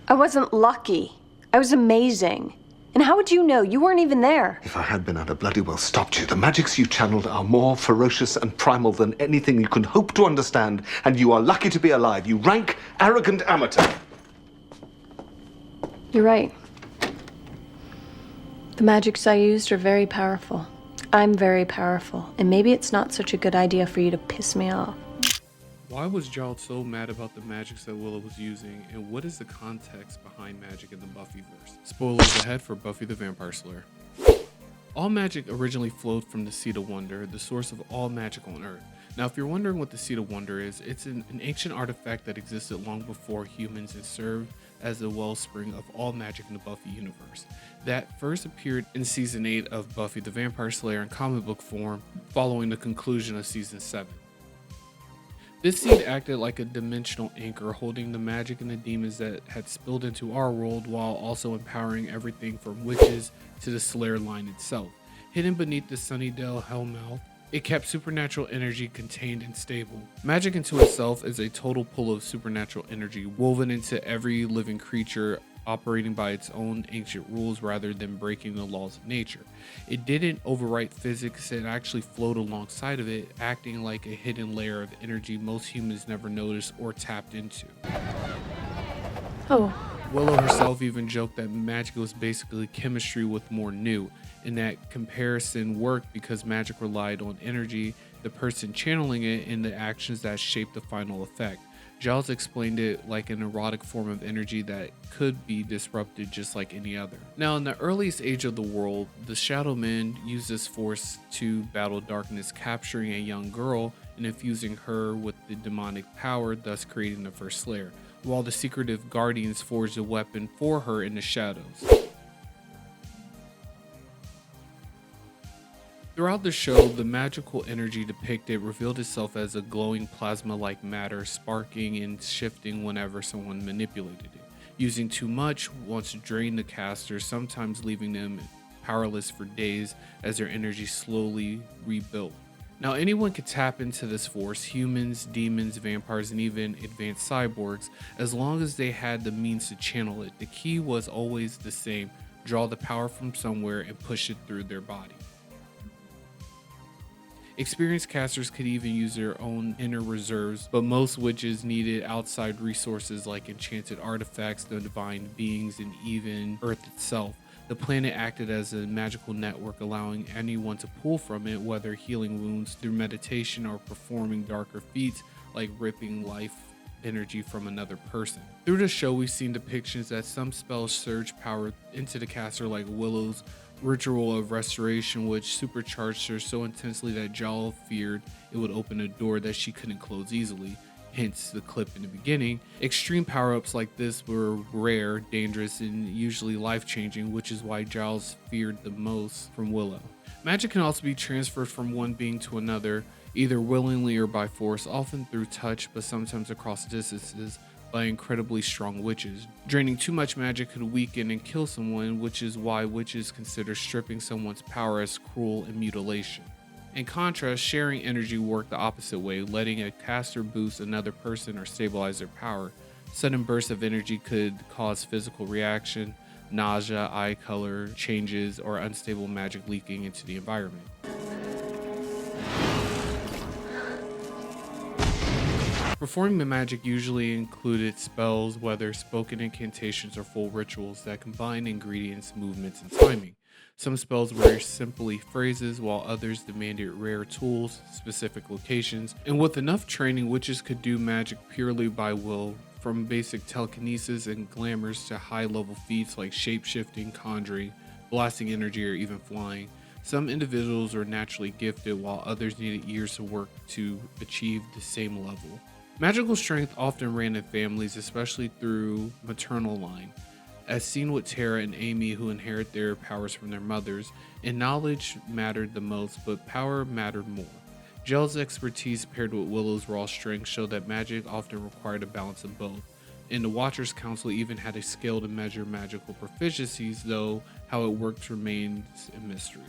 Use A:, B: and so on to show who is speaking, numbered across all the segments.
A: I wasn't lucky. I was amazing. And how would you know? You weren't even there.
B: If I had been, I'd have bloody well stopped you. The magics you channeled are more ferocious and primal than anything you can hope to understand, and you are lucky to be alive, you rank, arrogant amateur.
A: You're right. The magics I used are very powerful. I'm very powerful, and maybe it's not such a good idea for you to piss me off.
C: Why was Giles so mad about the magics that Willow was using, and what is the context behind magic in the Buffyverse? Spoilers ahead for Buffy the Vampire Slayer. All magic originally flowed from the Seed of Wonder, the source of all magic on Earth. Now, if you're wondering what the Seed of Wonder is, it's an ancient artifact that existed long before humans and served as the wellspring of all magic in the Buffy universe. That first appeared in Season 8 of Buffy the Vampire Slayer in comic book form, following the conclusion of Season 7. This seed acted like a dimensional anchor, holding the magic and the demons that had spilled into our world, while also empowering everything from witches to the Slayer line itself. Hidden beneath the Sunnydale Hellmouth, it kept supernatural energy contained and stable. Magic into itself is a total pool of supernatural energy, woven into every living creature, operating by its own ancient rules rather than breaking the laws of nature. It didn't overwrite physics, it actually flowed alongside of it, acting like a hidden layer of energy most humans never noticed or tapped into.
A: Oh.
C: Willow herself even joked that magic was basically chemistry with more new, and that comparison worked because magic relied on energy, the person channeling it, and the actions that shaped the final effect. Giles explained it like an erotic form of energy that could be disrupted just like any other. Now, in the earliest age of the world, the Shadow Men used this force to battle darkness, capturing a young girl and infusing her with the demonic power, thus creating the first Slayer, while the secretive Guardians forged a weapon for her in the shadows. Throughout the show, the magical energy depicted revealed itself as a glowing plasma-like matter, sparking and shifting whenever someone manipulated it. Using too much once drained the casters, sometimes leaving them powerless for days as their energy slowly rebuilt. Now, anyone could tap into this force, humans, demons, vampires, and even advanced cyborgs, as long as they had the means to channel it. The key was always the same: draw the power from somewhere and push it through their body. Experienced casters could even use their own inner reserves, but most witches needed outside resources like enchanted artifacts, the divine beings, and even Earth itself. The planet acted as a magical network, allowing anyone to pull from it, whether healing wounds through meditation or performing darker feats like ripping life energy from another person. Through the show, we've seen depictions that some spells surge power into the caster, like Willow's ritual of restoration, which supercharged her so intensely that Giles feared it would open a door that she couldn't close easily, hence the clip in the beginning. Extreme power-ups like this were rare, dangerous, and usually life-changing, which is why Giles feared the most from Willow. Magic can also be transferred from one being to another, either willingly or by force, often through touch, but sometimes across distances, by incredibly strong witches. Draining too much magic could weaken and kill someone, which is why witches consider stripping someone's power as cruel and mutilation. In contrast, sharing energy worked the opposite way, letting a caster boost another person or stabilize their power. Sudden bursts of energy could cause physical reaction, nausea, eye color changes, or unstable magic leaking into the environment. Performing the magic usually included spells, whether spoken incantations or full rituals that combined ingredients, movements, and timing. Some spells were simply phrases, while others demanded rare tools, specific locations, and with enough training, witches could do magic purely by will, from basic telekinesis and glamours to high-level feats like shape-shifting, conjuring, blasting energy, or even flying. Some individuals were naturally gifted, while others needed years of work to achieve the same level. Magical strength often ran in families, especially through maternal line, as seen with Tara and Amy, who inherit their powers from their mothers, and knowledge mattered the most, but power mattered more. Giles' expertise paired with Willow's raw strength showed that magic often required a balance of both, and the Watchers Council even had a scale to measure magical proficiencies, though how it worked remains a mystery.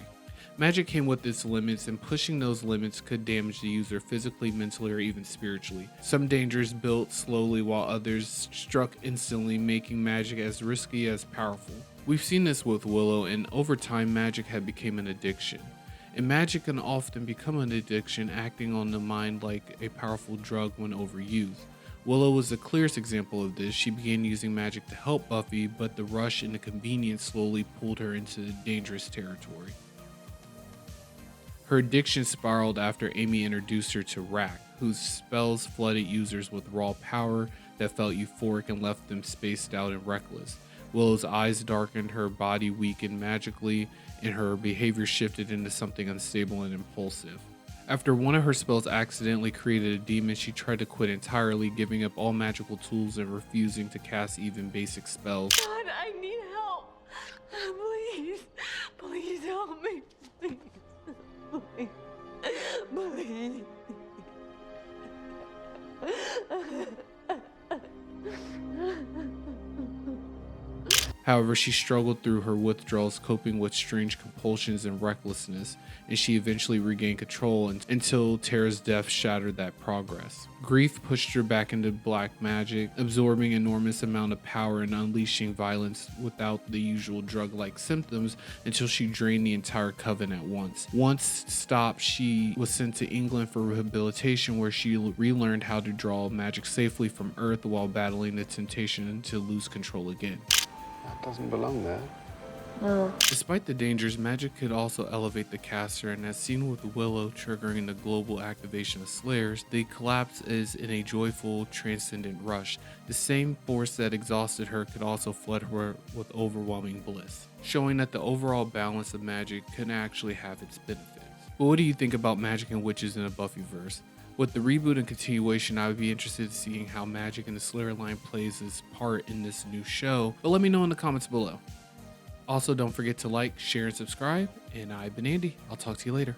C: Magic came with its limits, and pushing those limits could damage the user physically, mentally, or even spiritually. Some dangers built slowly while others struck instantly, making magic as risky as powerful. We've seen this with Willow, and over time magic had become an addiction. And magic can often become an addiction, acting on the mind like a powerful drug when overused. Willow was the clearest example of this. She began using magic to help Buffy, but the rush and the convenience slowly pulled her into dangerous territory. Her addiction spiraled after Amy introduced her to Rack, whose spells flooded users with raw power that felt euphoric and left them spaced out and reckless. Willow's eyes darkened, her body weakened magically, and her behavior shifted into something unstable and impulsive. After one of her spells accidentally created a demon, she tried to quit entirely, giving up all magical tools and refusing to cast even basic spells.
D: God, I need help. Please, please help me. Please, please, please.
C: However, she struggled through her withdrawals, coping with strange compulsions and recklessness, and she eventually regained control until Tara's death shattered that progress. Grief pushed her back into black magic, absorbing enormous amount of power and unleashing violence without the usual drug-like symptoms until she drained the entire coven at once. Once stopped, she was sent to England for rehabilitation, where she relearned how to draw magic safely from Earth while battling the temptation to lose control again.
B: That doesn't belong there.
C: Despite the dangers, magic could also elevate the caster, and as seen with Willow triggering the global activation of Slayers, the collapse is in a joyful, transcendent rush. The same force that exhausted her could also flood her with overwhelming bliss, showing that the overall balance of magic can actually have its benefits. But what do you think about magic and witches in a Buffyverse? With the reboot and continuation, I would be interested in seeing how magic in the Slayer line plays its part in this new show, but let me know in the comments below. Also, don't forget to like, share, and subscribe, and I've been Andy. I'll talk to you later.